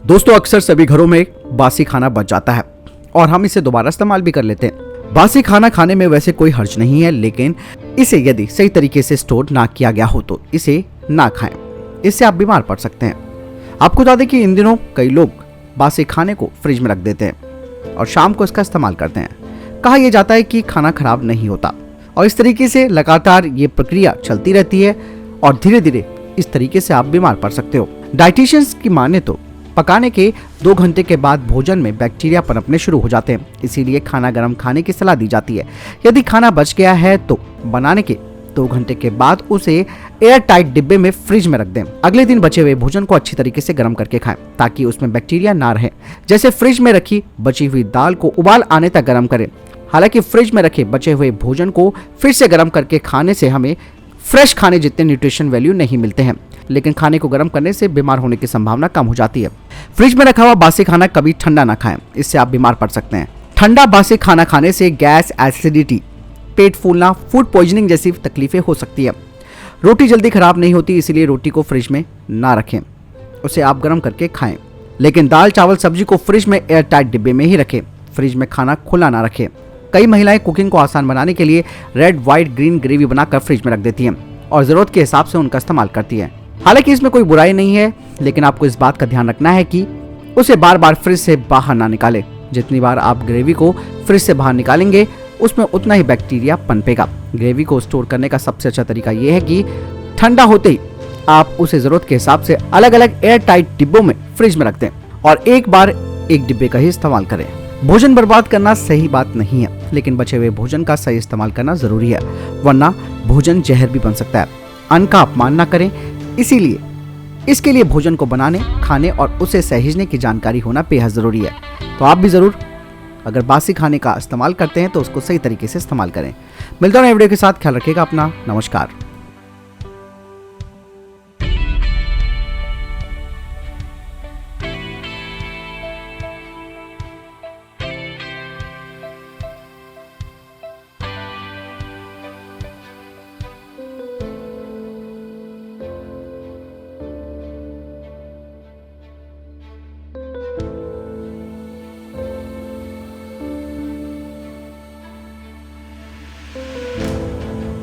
दोस्तों, अक्सर सभी घरों में बासी खाना बच जाता है और हम इसे दोबारा इस्तेमाल भी कर लेते हैं। बासी खाना खाने में वैसे कोई हर्ज नहीं है, लेकिन इसे यदि सही तरीके से स्टोर ना किया गया हो तो इसे ना खाएं। इससे आप बीमार पड़ सकते हैं। आपको बता दें कि इन दिनों कई लोग बासी खाने को फ्रिज में रख देते हैं और शाम को इसका इस्तेमाल करते हैं। कहा यह जाता है कि खाना खराब नहीं होता और इस तरीके से लगातार ये प्रक्रिया चलती रहती है और धीरे धीरे इस तरीके से आप बीमार पड़ सकते हो। डाइटिशियंस की माने तो पकाने के 2 घंटे के बाद भोजन में बैक्टीरिया पनपने शुरू हो जाते हैं, इसीलिए खाना गर्म खाने की सलाह दी जाती है। यदि खाना बच गया है तो बनाने के 2 घंटे के बाद उसे एयर टाइट डिब्बे में फ्रिज में रख दें। अगले दिन बचे हुए भोजन को अच्छी तरीके से गर्म करके खाएं ताकि उसमें बैक्टीरिया ना रहे। जैसे फ्रिज में रखी बची हुई दाल को उबाल आने तक गर्म करें। हालांकि फ्रिज में रखे बचे हुए भोजन को फिर से गर्म करके खाने से हमें फ्रेश खाने जितने न्यूट्रिशन वैल्यू नहीं मिलते हैं, लेकिन खाने को गर्म करने से बीमार होने की संभावना कम हो जाती है। फ्रिज में रखा हुआ बासी खाना कभी ठंडा ना खाएं, इससे आप बीमार पड़ सकते हैं। ठंडा बासी खाना खाने से गैस, एसिडिटी, पेट फूलना, फूड पॉइजनिंग जैसी तकलीफें हो सकती है। रोटी जल्दी खराब नहीं होती, इसलिए रोटी को फ्रिज में ना रखें, उसे आप गर्म करके खाएं। लेकिन दाल, चावल, सब्जी को फ्रिज में एयर टाइट डिब्बे में ही रखें। फ्रिज में खाना खुला ना रखें। कई महिलाएं कुकिंग को आसान बनाने के लिए रेड, व्हाइट, ग्रीन ग्रेवी बनाकर फ्रिज में रख देती हैं और जरूरत के हिसाब से उनका इस्तेमाल करती हैं। हालांकि इसमें कोई बुराई नहीं है, लेकिन आपको इस बात का ध्यान रखना है कि उसे बार बार फ्रिज से बाहर ना निकालें। जितनी बार आप ग्रेवी को फ्रिज से बाहर निकालेंगे उसमें उतना ही बैक्टीरिया पनपेगा। ग्रेवी को स्टोर करने का सबसे अच्छा तरीका यह है कि ठंडा होते ही आप उसे जरूरत के हिसाब से अलग अलग एयर टाइट डिब्बों में फ्रिज में रख दें और एक बार एक डिब्बे का ही इस्तेमाल करें। भोजन बर्बाद करना सही बात नहीं है, लेकिन बचे हुए भोजन का सही इस्तेमाल करना जरूरी है, वरना भोजन जहर भी बन सकता है। अन्न का अपमान ना करें, इसीलिए इसके लिए भोजन को बनाने, खाने और उसे सहेजने की जानकारी होना बेहद जरूरी है। तो आप भी जरूर अगर बासी खाने का इस्तेमाल करते हैं तो उसको सही तरीके से इस्तेमाल करें। मिलता हूं नए वीडियो के साथ, ख्याल रखिएगा अपना। नमस्कार।